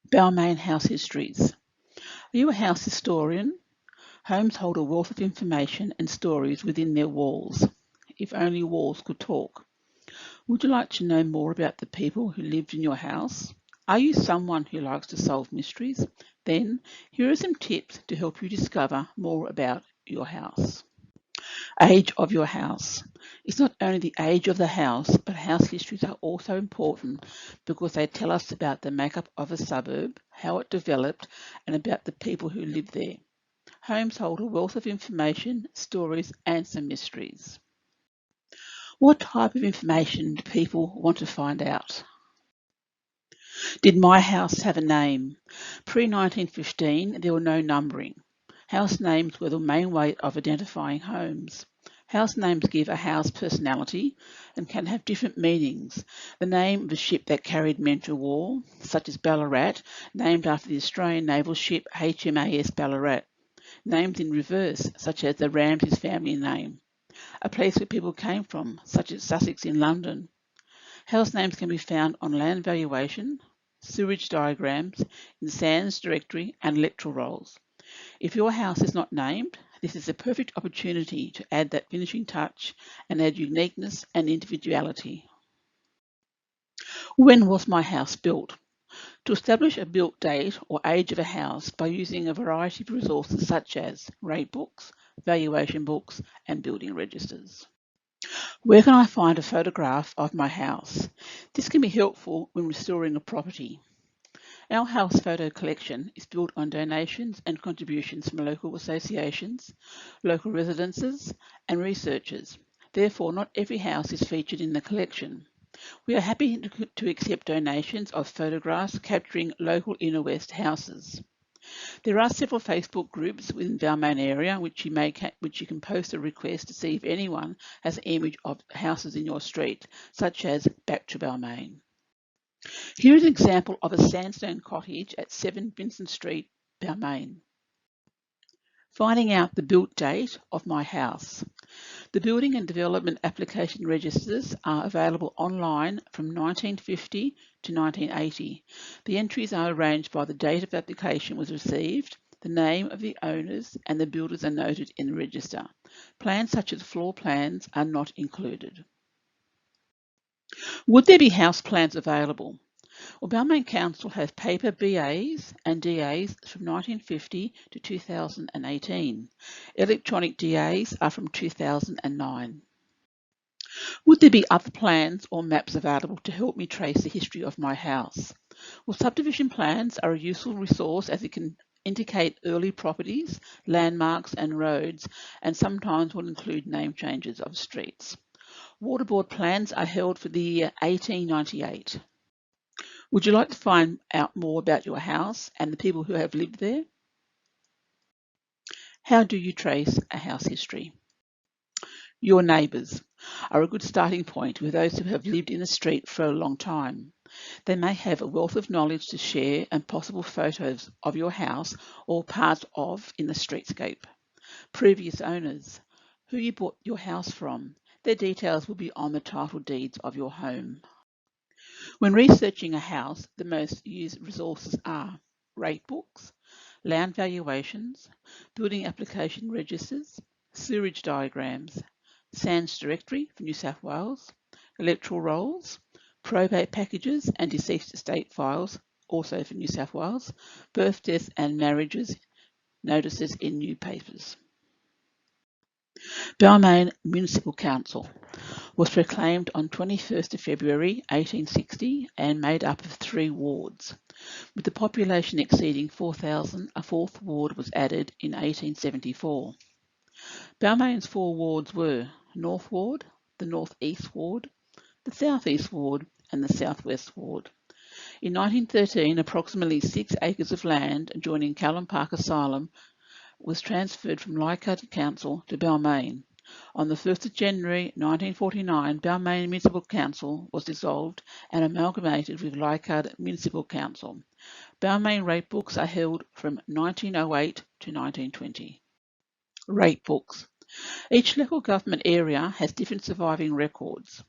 Balmain House Histories. Are you a house historian? Homes hold a wealth of information and stories within their walls. If only walls could talk. Would you like to know more about the people who lived in your house? Are you someone who likes to solve mysteries? Then, here are some tips to help you discover more about your house. Age of your house. It's not only the age of the house, but house histories are also important because they tell us about the makeup of a suburb, how it developed, and about the people who live there. Homes hold a wealth of information, stories, and some mysteries. What type of information do people want to find out? Did my house have a name? Pre-1915, there were no numbering. House names were the main way of identifying homes. House names give a house personality and can have different meanings. The name of a ship that carried men to war, such as Ballarat, named after the Australian naval ship HMAS Ballarat. Names in reverse, such as the Ramses family name. A place where people came from, such as Sussex in London. House names can be found on land valuation, sewerage diagrams, in SANS directory and electoral rolls. If your house is not named, this is a perfect opportunity to add that finishing touch and add uniqueness and individuality. When was my house built? To establish a built date or age of a house by using a variety of resources such as rate books, valuation books, and building registers. Where can I find a photograph of my house? This can be helpful when restoring a property. Our house photo collection is built on donations and contributions from local associations, local residences, and researchers. Therefore, not every house is featured in the collection. We are happy to accept donations of photographs capturing local inner west houses. There are several Facebook groups within Balmain area which you can post a request to see if anyone has an image of houses in your street, such as Back to Balmain. Here is an example of a sandstone cottage at 7 Vincent Street, Balmain. Finding out the built date of my house. The building and development application registers are available online from 1950 to 1980. The entries are arranged by the date of application was received, the name of the owners, and the builders are noted in the register. Plans such as floor plans are not included. Would there be house plans available? Well, Balmain Council has paper BAs and DAs from 1950 to 2018. Electronic DAs are from 2009. Would there be other plans or maps available to help me trace the history of my house? Well, subdivision plans are a useful resource as it can indicate early properties, landmarks and roads, and sometimes will include name changes of streets. Water board plans are held for the year 1898. Would you like to find out more about your house and the people who have lived there? How do you trace a house history? Your neighbours are a good starting point with those who have lived in the street for a long time. They may have a wealth of knowledge to share and possible photos of your house or part of in the streetscape. Previous owners, who you bought your house from, their details will be on the title deeds of your home. When researching a house, the most used resources are rate books, land valuations, building application registers, sewerage diagrams, SANS directory for New South Wales, electoral rolls, probate packages and deceased estate files, also for New South Wales, birth, deaths and marriages notices in new papers. Balmain Municipal Council was proclaimed on 21st of February 1860 and made up of 3 wards. With the population exceeding 4,000, a 4th ward was added in 1874. Balmain's 4 wards were North Ward, the North East Ward, the South East Ward and the South West Ward. In 1913, approximately 6 acres of land adjoining Callum Park Asylum was transferred from Leichhardt Council to Balmain. On the 1st of January 1949, Balmain Municipal Council was dissolved and amalgamated with Leichhardt Municipal Council. Balmain rate books are held from 1908 to 1920. Rate books. Each local government area has different surviving records.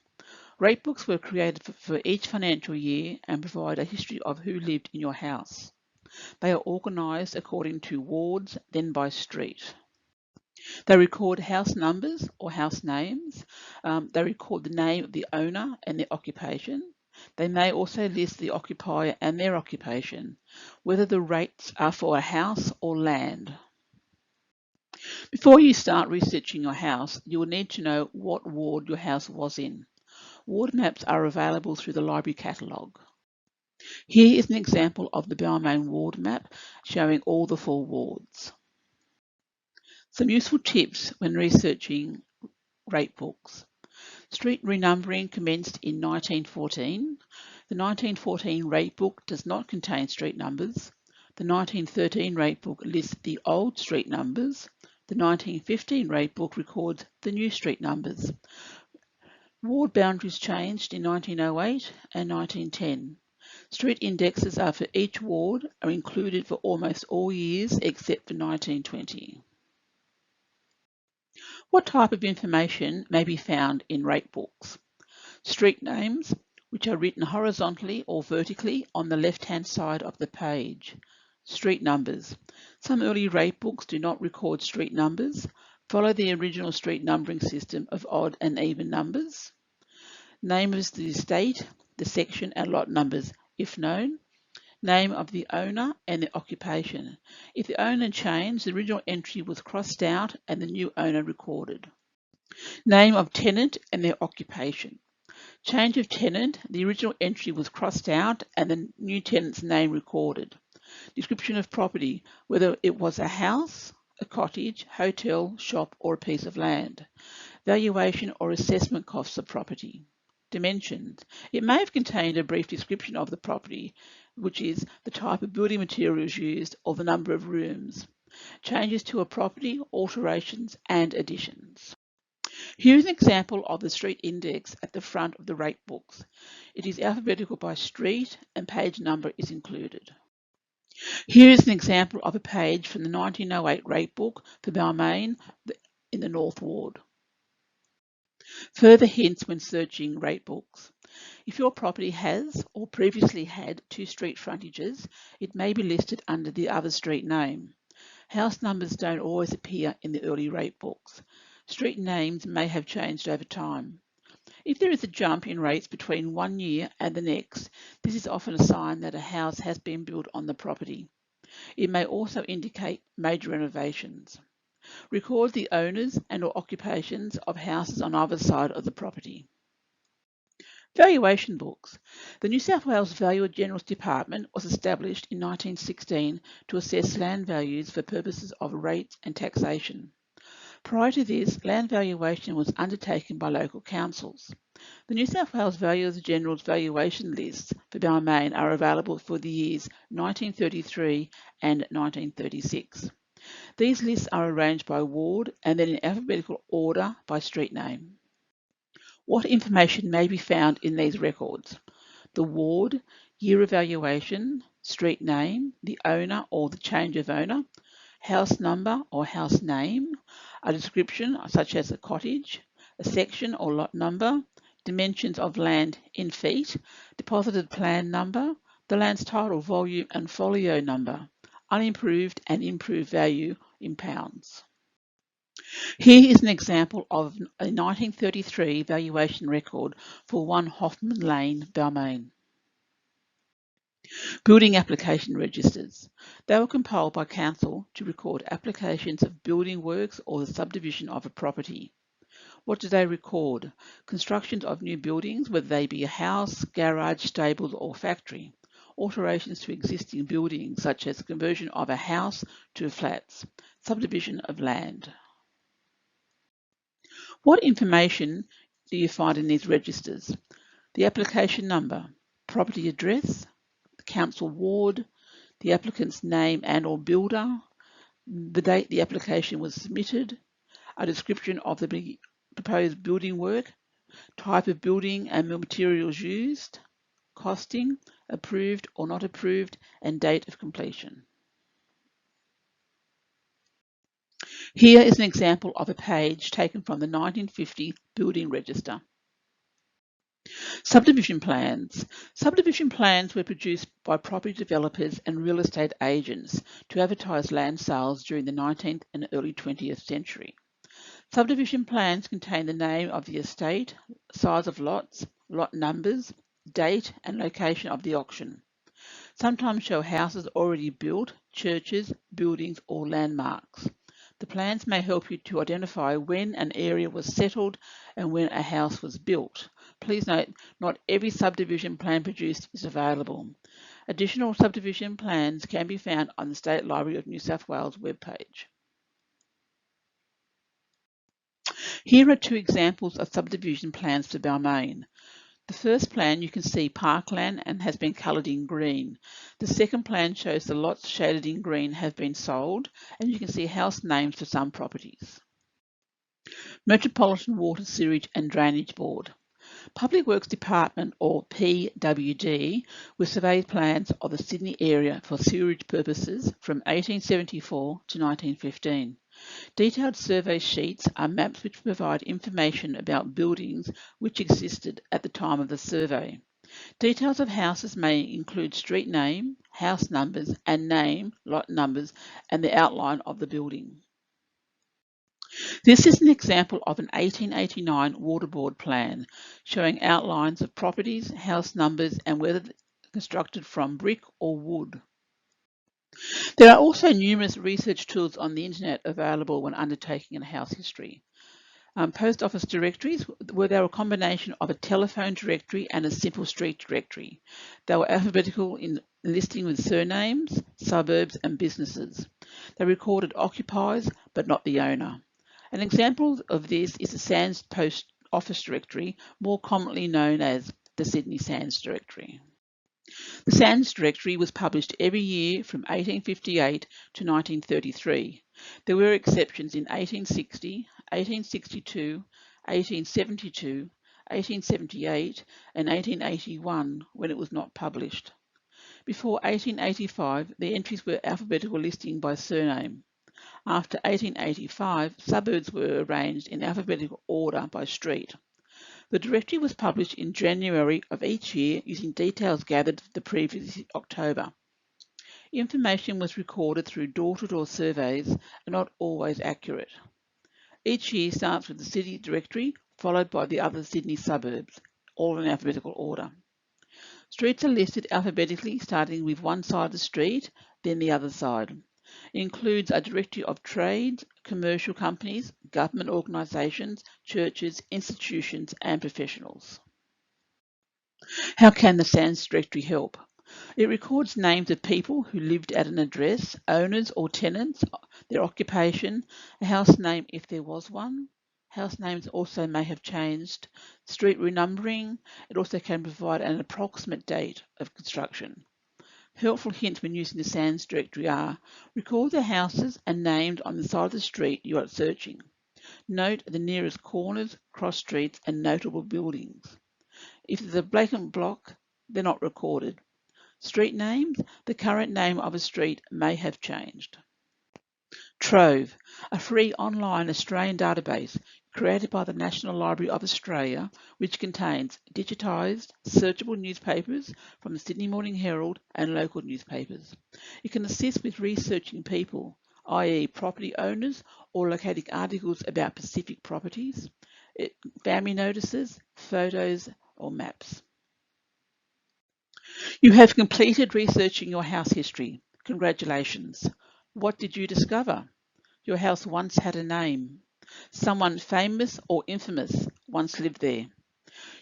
Rate books were created for each financial year and provide a history of who lived in your house. They are organised according to wards, then by street. They record house numbers or house names. They record the name of the owner and their occupation. They may also list the occupier and their occupation, whether the rates are for a house or land. Before you start researching your house, you will need to know what ward your house was in. Ward maps are available through the library catalogue. Here is an example of the Balmain ward map showing all the 4 wards. Some useful tips when researching rate books. Street renumbering commenced in 1914. The 1914 rate book does not contain street numbers. The 1913 rate book lists the old street numbers. The 1915 rate book records the new street numbers. Ward boundaries changed in 1908 and 1910. Street indexes are for each ward are included for almost all years except for 1920. What type of information may be found in rate books? Street names, which are written horizontally or vertically on the left-hand side of the page. Street numbers. Some early rate books do not record street numbers. Follow the original street numbering system of odd and even numbers. Name of the estate, the section and lot numbers, if known. Name of the owner and the occupation. If the owner changed, the original entry was crossed out and the new owner recorded. Name of tenant and their occupation. Change of tenant, the original entry was crossed out and the new tenant's name recorded. Description of property, whether it was a house, a cottage, hotel, shop or a piece of land. Valuation or assessment costs of property. Dimensions. It may have contained a brief description of the property, which is the type of building materials used or the number of rooms. Changes to a property, alterations and additions. Here is an example of the street index at the front of the rate books. It is alphabetical by street and page number is included. Here is an example of a page from the 1908 rate book for Balmain in the North Ward. Further hints when searching rate books. If your property has or previously had 2 street frontages, it may be listed under the other street name. House numbers don't always appear in the early rate books. Street names may have changed over time. If there is a jump in rates between one year and the next, this is often a sign that a house has been built on the property. It may also indicate major renovations. Record the owners and or occupations of houses on either side of the property. Valuation books. The New South Wales Valuer General's Department was established in 1916 to assess land values for purposes of rates and taxation. Prior to this, land valuation was undertaken by local councils. The New South Wales Valuer General's valuation lists for Balmain are available for the years 1933 and 1936. These lists are arranged by ward and then in alphabetical order by street name. What information may be found in these records? The ward, year of valuation, street name, the owner or the change of owner, house number or house name, a description such as a cottage, a section or lot number, dimensions of land in feet, deposited plan number, the land's title, volume and folio number, unimproved and improved value in pounds. Here is an example of a 1933 valuation record for 1 Hoffman Lane, Balmain. Building application registers. They were compiled by council to record applications of building works or the subdivision of a property. What do they record? Constructions of new buildings, whether they be a house, garage, stables or factory. Alterations to existing buildings, such as conversion of a house to flats. Subdivision of land. What information do you find in these registers? The application number, property address, the council ward, the applicant's name and or builder, the date the application was submitted, a description of the proposed building work, type of building and materials used, costing, approved or not approved, and date of completion. Here is an example of a page taken from the 1950 Building Register. Subdivision plans. Subdivision plans were produced by property developers and real estate agents to advertise land sales during the 19th and early 20th century. Subdivision plans contain the name of the estate, size of lots, lot numbers, date and location of the auction. Sometimes show houses already built, churches, buildings or landmarks. The plans may help you to identify when an area was settled and when a house was built. Please note, not every subdivision plan produced is available. Additional subdivision plans can be found on the State Library of New South Wales webpage. Here are two examples of subdivision plans for Balmain. The first plan you can see parkland and has been coloured in green. The second plan shows the lots shaded in green have been sold and you can see house names for some properties. Metropolitan Water, Sewerage and Drainage Board. Public Works Department, or PWD, will survey plans of the Sydney area for sewerage purposes from 1874 to 1915. Detailed survey sheets are maps which provide information about buildings which existed at the time of the survey. Details of houses may include street name, house numbers and name, lot numbers and the outline of the building. This is an example of an 1889 Water Board plan showing outlines of properties, house numbers and whether constructed from brick or wood. There are also numerous research tools on the internet available when undertaking a house history. Post office directories were a combination of a telephone directory and a simple street directory. They were alphabetical in listing with surnames, suburbs and businesses. They recorded occupiers but not the owner. An example of this is the Sands Post Office Directory, more commonly known as the Sydney Sands Directory. The Sands Directory was published every year from 1858 to 1933. There were exceptions in 1860, 1862, 1872, 1878 and 1881 when it was not published. Before 1885, the entries were alphabetical listing by surname. After 1885, suburbs were arranged in alphabetical order by street. The directory was published in January of each year using details gathered the previous October. Information was recorded through door-to-door surveys and not always accurate. Each year starts with the city directory followed by the other Sydney suburbs, all in alphabetical order. Streets are listed alphabetically starting with one side of the street, then the other side. It includes a directory of trades, commercial companies, government organisations, churches, institutions and professionals. How can the Sands Directory help? It records names of people who lived at an address, owners or tenants, their occupation, a house name if there was one. House names also may have changed, street renumbering. It also can provide an approximate date of construction. Helpful hints when using the Sands Directory are: record the houses and names on the side of the street you are searching. Note the nearest corners, cross streets and notable buildings. If there's a vacant block, they're not recorded. Street names, the current name of a street may have changed. Trove, a free online Australian database created by the National Library of Australia, which contains digitised, searchable newspapers from the Sydney Morning Herald and local newspapers. It can assist with researching people, i.e. property owners, or locating articles about specific properties, family notices, photos or maps. You have completed researching your house history. Congratulations. What did you discover? Your house once had a name. Someone famous or infamous once lived there.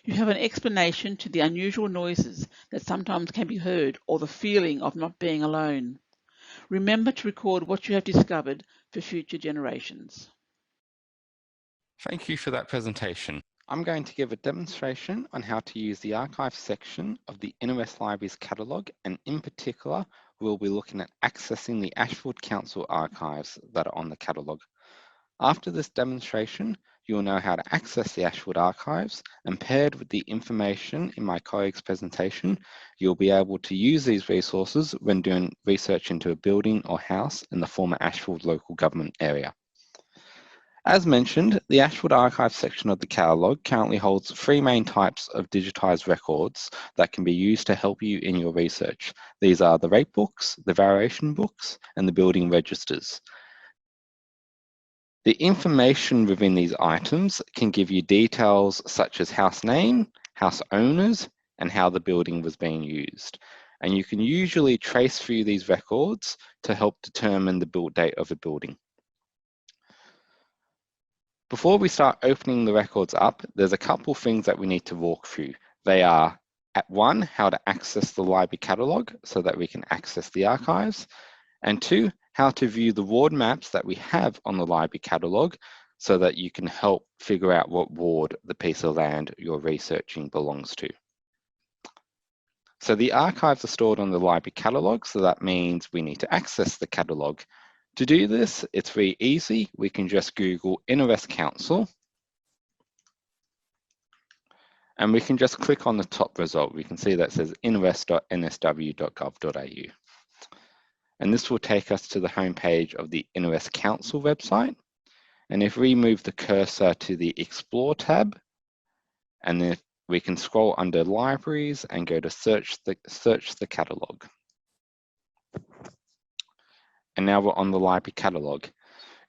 You have an explanation to the unusual noises that sometimes can be heard or the feeling of not being alone. Remember to record what you have discovered for future generations. Thank you for that presentation. I'm going to give a demonstration on how to use the archive section of the Inner West Library's catalogue, and in particular, we'll be looking at accessing the Ashfield Council archives that are on the catalogue. After this demonstration, you'll know how to access the Ashfield archives, and paired with the information in my colleague's presentation, you'll be able to use these resources when doing research into a building or house in the former Ashfield local government area. As mentioned, the Ashford Archive section of the catalogue currently holds 3 main types of digitised records that can be used to help you in your research. These are the rate books, the variation books, and the building registers. The information within these items can give you details such as house name, house owners, and how the building was being used. And you can usually trace through these records to help determine the build date of a building. Before we start opening the records up, there's a couple things that we need to walk through. They are, at 1, how to access the library catalogue so that we can access the archives, and 2, how to view the ward maps that we have on the library catalogue so that you can help figure out what ward the piece of land you're researching belongs to. So the archives are stored on the library catalogue, so that means we need to access the catalogue. To do this, it's very easy. We can just Google InterWest Council, and we can just click on the top result. We can see that says interwest.nsw.gov.au. And this will take us to the homepage of the InterWest Council website. And if we move the cursor to the Explore tab, and then we can scroll under Libraries and go to search the catalogue. And now we're on the library catalogue.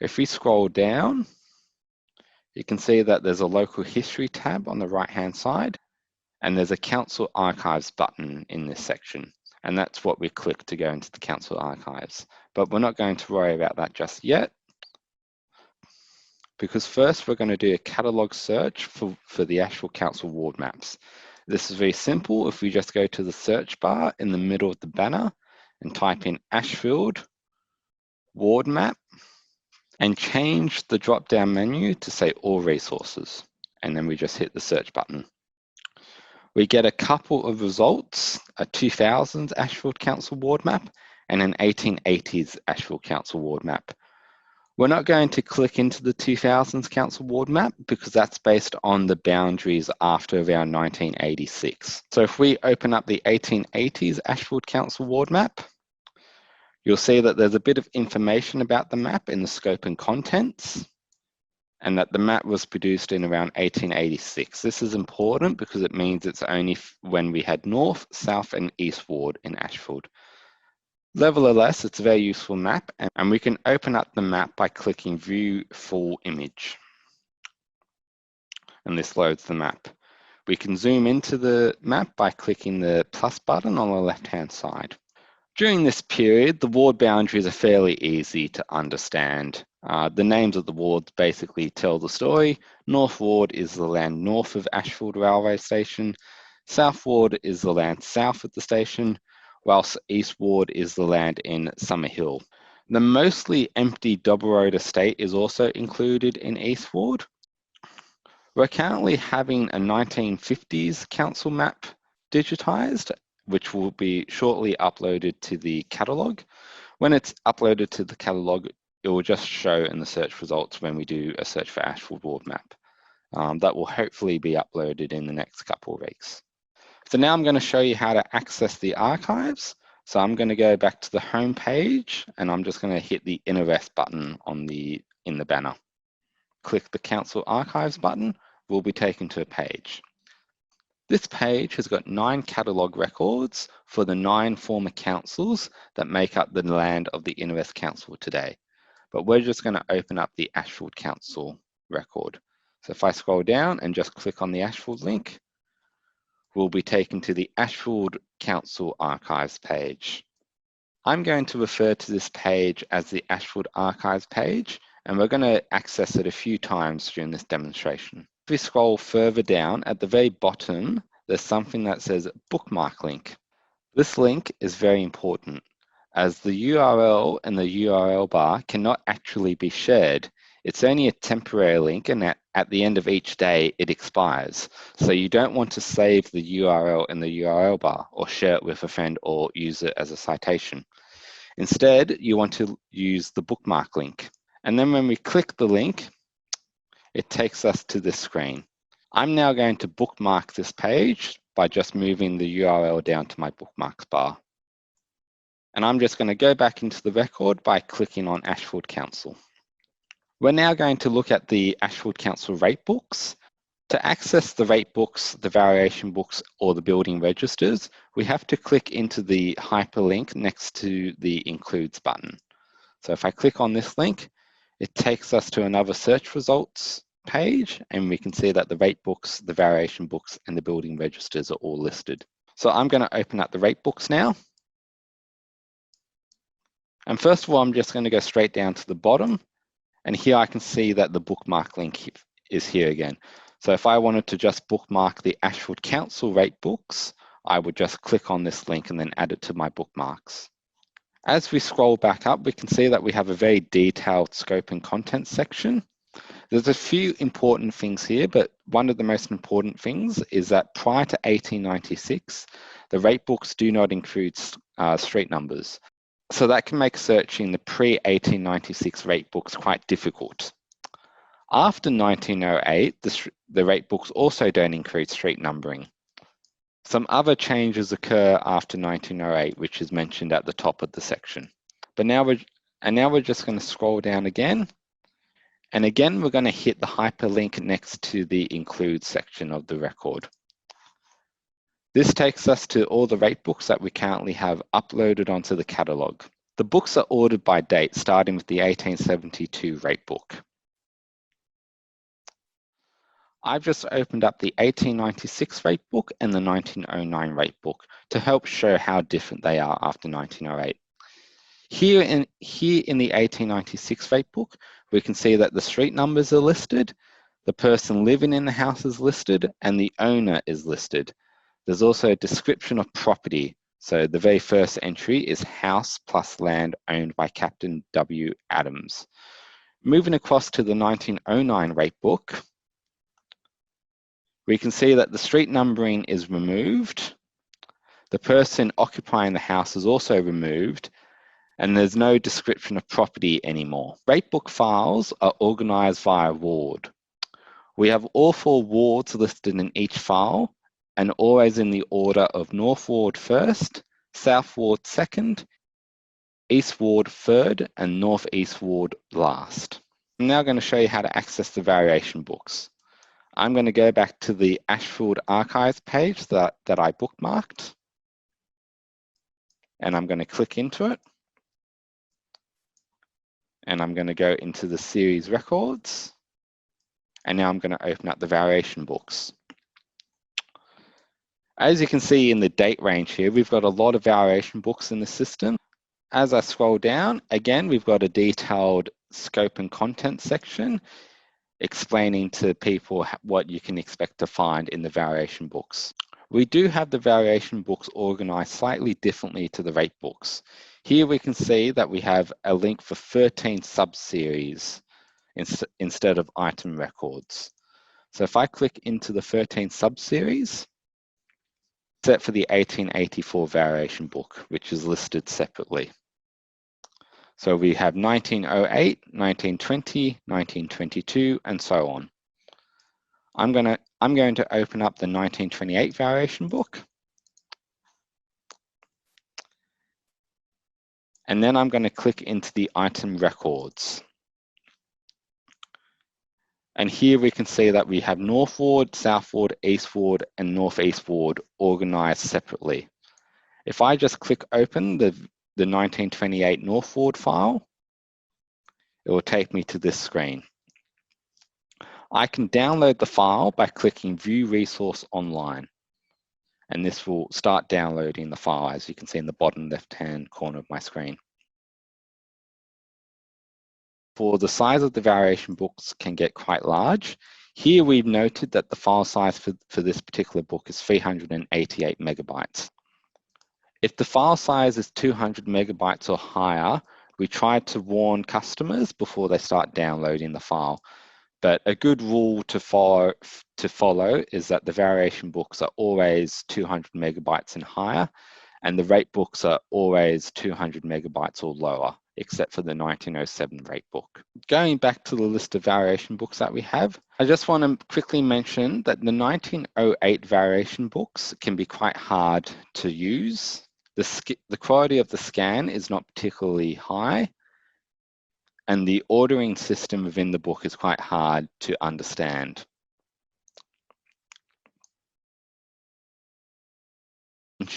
If we scroll down, you can see that there's a local history tab on the right-hand side, and there's a council archives button in this section. And that's what we click to go into the council archives. But we're not going to worry about that just yet, because first we're going to do a catalogue search for the Ashfield Council ward maps. This is very simple. If we just go to the search bar in the middle of the banner and type in Ashfield ward map and change the drop-down menu to say all resources, and then we just hit the search button. We get a couple of results, a 2000s Ashfield Council ward map and an 1880s Ashfield Council ward map. We're not going to click into the 2000s Council ward map because that's based on the boundaries after around 1986. So if we open up the 1880s Ashfield Council ward map, you'll see that there's a bit of information about the map in the scope and contents, and that the map was produced in around 1886. This is important because it means it's only when we had North, South, and East Ward in Ashfield. Nevertheless, it's a very useful map, and we can open up the map by clicking View Full Image. And this loads the map. We can zoom into the map by clicking the plus button on the left-hand side. During this period, the ward boundaries are fairly easy to understand. The names of the wards basically tell the story. North Ward is the land north of Ashfield Railway Station. South Ward is the land south of the station, whilst East Ward is the land in Summerhill. The mostly empty double road estate is also included in East Ward. We're currently having a 1950s council map digitised, which will be shortly uploaded to the catalogue. When it's uploaded to the catalogue, it will just show in the search results when we do a search for Ashfield ward map. That will hopefully be uploaded in the next couple of weeks. So now I'm going to show you how to access the archives. So I'm going to go back to the home page, and I'm just going to hit the InterWest button in the banner. Click the Council Archives button, we'll be taken to a page. This page has got 9 catalogue records for the 9 former councils that make up the land of the InterWest Council today. But we're just going to open up the Ashfield Council record. So if I scroll down and just click on the Ashfield link, we'll be taken to the Ashfield Council Archives page. I'm going to refer to this page as the Ashfield Archives page, and we're going to access it a few times during this demonstration. If we scroll further down, at the very bottom, there's something that says bookmark link. This link is very important, as the URL and the URL bar cannot actually be shared. It's only a temporary link, and at the end of each day, it expires. So you don't want to save the URL in the URL bar or share it with a friend or use it as a citation. Instead, you want to use the bookmark link. And then when we click the link, it takes us to this screen. I'm now going to bookmark this page by just moving the URL down to my bookmarks bar. And I'm just going to go back into the record by clicking on Ashfield Council. We're now going to look at the Ashfield Council rate books. To access the rate books, the variation books, or the building registers, we have to click into the hyperlink next to the Includes button. So if I click on this link, it takes us to another search results page, and we can see that the rate books, the variation books, and the building registers are all listed. So I'm going to open up the rate books now. And first of all, I'm just going to go straight down to the bottom. And here I can see that the bookmark link is here again. So if I wanted to just bookmark the Ashfield Council rate books, I would just click on this link and then add it to my bookmarks. As we scroll back up, we can see that we have a very detailed scope and content section. There's a few important things here, but one of the most important things is that prior to 1896, the rate books do not include street numbers. So that can make searching the pre-1896 rate books quite difficult. After 1908, the rate books also don't include street numbering. Some other changes occur after 1908, which is mentioned at the top of the section. But now we're just going to scroll down again. And again, we're going to hit the hyperlink next to the Include section of the record. This takes us to all the rate books that we currently have uploaded onto the catalogue. The books are ordered by date, starting with the 1872 rate book. I've just opened up the 1896 rate book and the 1909 rate book to help show how different they are after 1908. Here in the 1896 rate book, we can see that the street numbers are listed, the person living in the house is listed, and the owner is listed. There's also a description of property. So the very first entry is house plus land owned by Captain W. Adams. Moving across to the 1909 rate book, we can see that the street numbering is removed. The person occupying the house is also removed, and there's no description of property anymore. Rate book files are organized via ward. We have all 4 wards listed in each file, and always in the order of North Ward first, South Ward second, East Ward third, and North East Ward last. I'm now going to show you how to access the variation books. I'm going to go back to the Ashfield Archives page that I bookmarked, and I'm going to click into it. And I'm going to go into the series records, and now I'm going to open up the variation books. As you can see in the date range here, we've got a lot of variation books in the system. As I scroll down, again, we've got a detailed scope and content section explaining to people what you can expect to find in the variation books. We do have the variation books organized slightly differently to the rate books. Here we can see that we have a link for 13 sub-series instead of item records. So if I click into the 13 sub-series, except for the 1884 variation book, which is listed separately. So we have 1908, 1920, 1922, and so on. I'm going to open up the 1928 variation book. And then I'm going to click into the item records. And here we can see that we have North Ward, South Ward, East Ward, and North East Ward organized separately. If I just click open the 1928 North Ward file, it will take me to this screen. I can download the file by clicking View Resource Online. And this will start downloading the file, as you can see in the bottom left-hand corner of my screen. For the size of the variation books can get quite large. Here we've noted that the file size for this particular book is 388 megabytes. If the file size is 200 megabytes or higher, we try to warn customers before they start downloading the file. But a good rule to follow is that the variation books are always 200 megabytes and higher, and the rate books are always 200 megabytes or lower, except for the 1907 rate book. Going back to the list of variation books that we have, I just want to quickly mention that the 1908 variation books can be quite hard to use. The quality of the scan is not particularly high, and the ordering system within the book is quite hard to understand.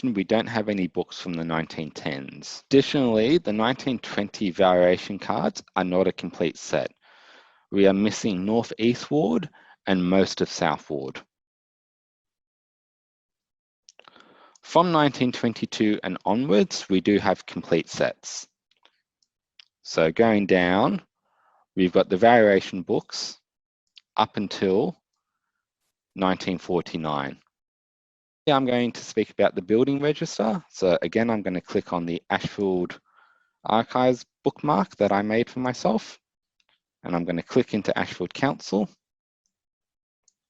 We don't have any books from the 1910s. Additionally, the 1920 variation cards are not a complete set. We are missing North East Ward and most of South Ward. From 1922 and onwards, we do have complete sets. So going down, we've got the variation books up until 1949. Here I'm going to speak about the building register. So again, I'm going to click on the Ashfield Archives bookmark that I made for myself. And I'm going to click into Ashfield Council.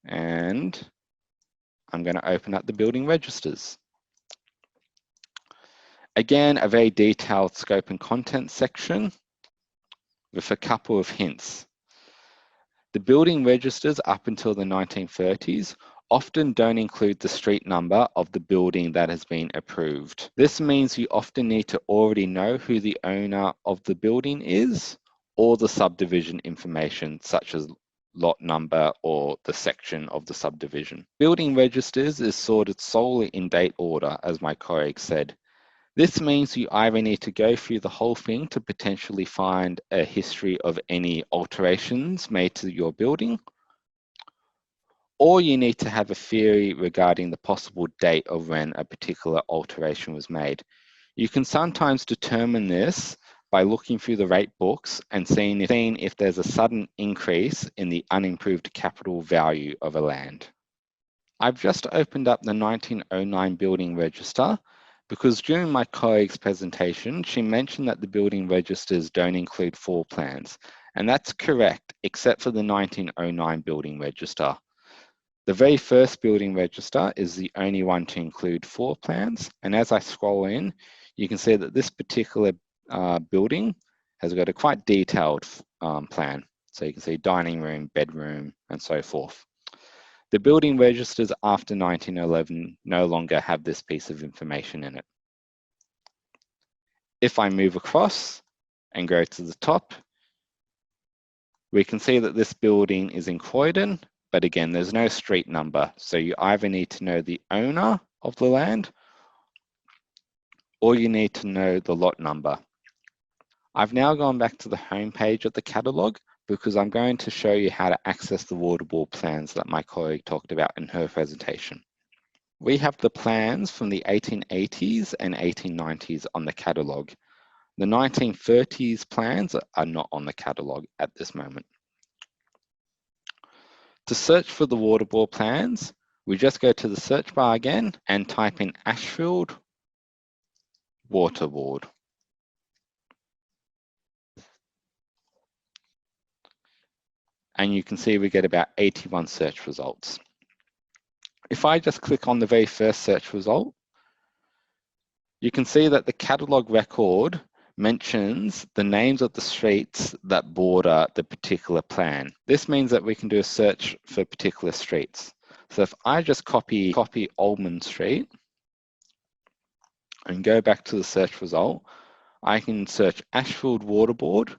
And I'm going to open up the building registers. Again, a very detailed scope and content section with a couple of hints. The building registers up until the 1930s often don't include the street number of the building that has been approved. This means you often need to already know who the owner of the building is or the subdivision information, such as lot number or the section of the subdivision. Building registers is sorted solely in date order, as my colleague said. This means you either need to go through the whole thing to potentially find a history of any alterations made to your building, or you need to have a theory regarding the possible date of when a particular alteration was made. You can sometimes determine this by looking through the rate books and seeing if there's a sudden increase in the unimproved capital value of a land. I've just opened up the 1909 building register because during my colleague's presentation, she mentioned that the building registers don't include floor plans, and that's correct, except for the 1909 building register. The very first building register is the only one to include floor plans, and as I scroll in, you can see that this particular building has got a quite detailed plan. So you can see dining room, bedroom, and so forth. The building registers after 1911 no longer have this piece of information in it. If I move across and go to the top, we can see that this building is in Croydon, but again, there's no street number. So you either need to know the owner of the land or you need to know the lot number. I've now gone back to the home page of the catalogue because I'm going to show you how to access the waterfall plans that my colleague talked about in her presentation. We have the plans from the 1880s and 1890s on the catalogue. The 1930s plans are not on the catalogue at this moment. To search for the waterfall plans, we just go to the search bar again and type in Ashfield Waterboard. And you can see we get about 81 search results. If I just click on the very first search result, you can see that the catalogue record mentions the names of the streets that border the particular plan. This means that we can do a search for particular streets. So if I just copy Oldman Street and go back to the search result, I can search Ashfield Waterboard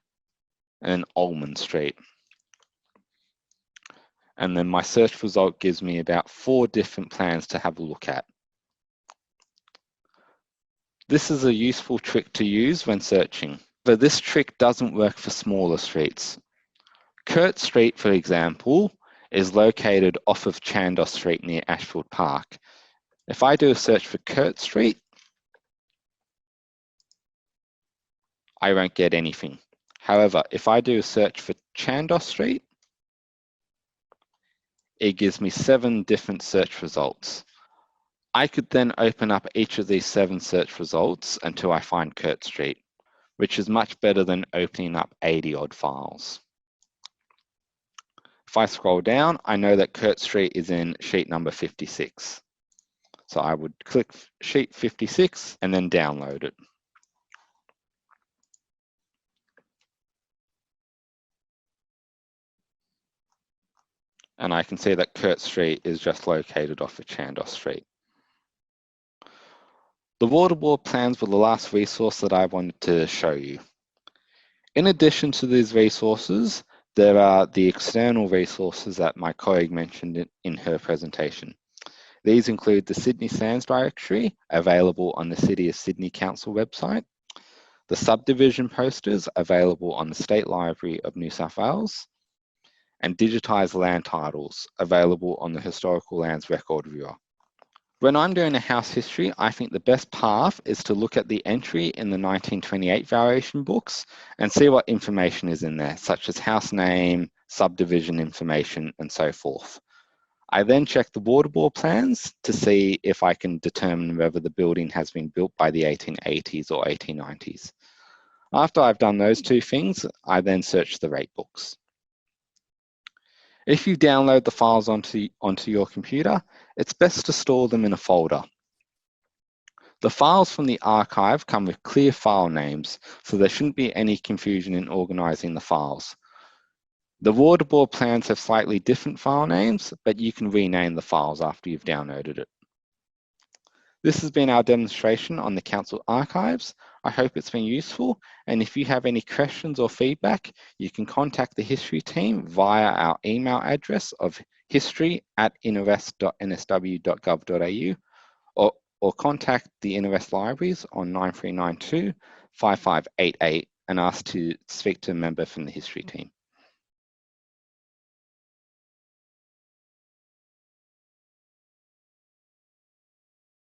and Oldman Street. And then my search result gives me about 4 different plans to have a look at. This is a useful trick to use when searching, but this trick doesn't work for smaller streets. Kurt Street, for example, is located off of Chandos Street near Ashfield Park. If I do a search for Kurt Street, I won't get anything. However, if I do a search for Chandos Street, it gives me 7 different search results. I could then open up each of these 7 search results until I find Kurt Street, which is much better than opening up 80 odd files. If I scroll down, I know that Kurt Street is in sheet number 56. So I would click sheet 56 and then download it. And I can see that Kurt Street is just located off of Chandos Street. The waterboard plans were the last resource that I wanted to show you. In addition to these resources, there are the external resources that my colleague mentioned in her presentation. These include the Sydney Sands Directory, available on the City of Sydney Council website, the subdivision posters available on the State Library of New South Wales, and digitised land titles available on the Historical Lands Record Viewer. When I'm doing a house history, I think the best path is to look at the entry in the 1928 variation books and see what information is in there, such as house name, subdivision information, and so forth. I then check the water board plans to see if I can determine whether the building has been built by the 1880s or 1890s. After I've done those two things, I then search the rate books. If you download the files onto your computer, it's best to store them in a folder. The files from the archive come with clear file names, so there shouldn't be any confusion in organizing the files. The water board plans have slightly different file names, but you can rename the files after you've downloaded it. This has been our demonstration on the Council archives. I hope it's been useful, and if you have any questions or feedback, you can contact the history team via our email address of history@innovest.nsw.gov.au or contact the Innovest Libraries on 9392 5588 and ask to speak to a member from the history team.